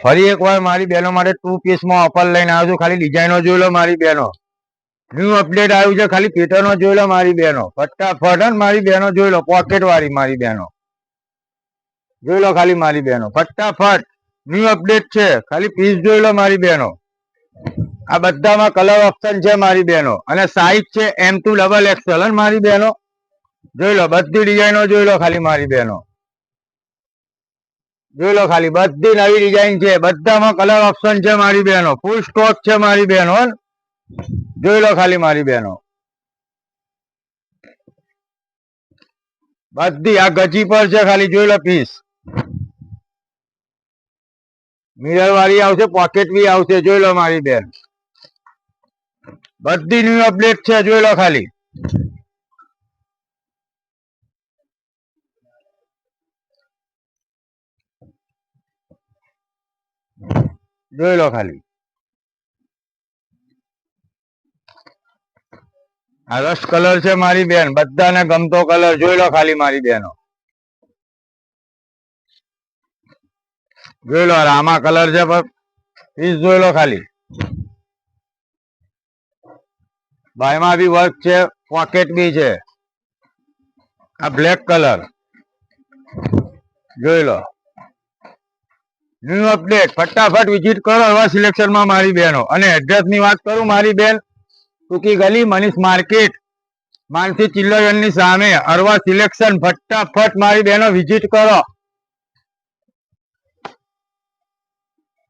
ફરી એકવાર મારી બહેનો માટે 2 પીસમાં ઓફર લઈને આવ્યો છું. ખાલી ડિઝાઇનો જોઈ લો મારી બહેનો. ન્યૂ અપડેટ આવ્યું છે. ખાલી પેટર્નો જોઈ લો મારી બહેનો. ફટાફટ મારી બહેનો જોઈ લો. પોકેટ વાળી મારી બહેનો જોઈ લો. ખાલી મારી બહેનો ફટાફટ ન્યૂ અપડેટ છે. ખાલી પીસ જોઈ લો મારી બહેનો. આ બધામાં કલર ઓપ્શન છે મારી બહેનો. અને સાઈઝ છે M2XXL મારી બહેનો. જોઈ લો બધી ડિઝાઇનો જોઈ લો. ખાલી મારી બહેનો જોઈ લો. ખાલી બધી નવી ડિઝાઇન છે. બધામાં કલર ઓપ્શન છે મારી બહેનો. ફૂલ સ્ટોક છે મારી બહેનો. જોઈ લો ખાલી મારી બહેનો. બધી આ ગજી પર છે. ખાલી જોઈ લો પીસ. મિરર વાળી આવશે. પોકેટ બી આવશે. જોઈ લો મારી બેન. બધી ન્યૂ અપડેટ છે. જોઈ લો ખાલી. જોઈ લો ખાલી. આ રસ્ટ કલર છે મારી બેન. બધાને ગમતો કલર જોઈ લો ખાલી મારી બહેનો. જોઈ લો રામા કલર છે. પીસ જોઈ લો ખાલી. બાયમાં બી વર્ક છે. પોકેટ બી છે. આ બ્લેક કલર જોઈ લો. ન્યૂ અપડેટ ફટાફટ વિઝિટ કરો એવા સિલેક્શનમાં મારી બહેનો. અને એડ્રેસ ની વાત કરું મારી બેન, ટૂંકી ગલી મનીષ માર્કેટ માનસી ચિલ્લરની સામે અરવા સિલેક્શન. ફટાફટ મારી બહેનો વિઝિટ કરો.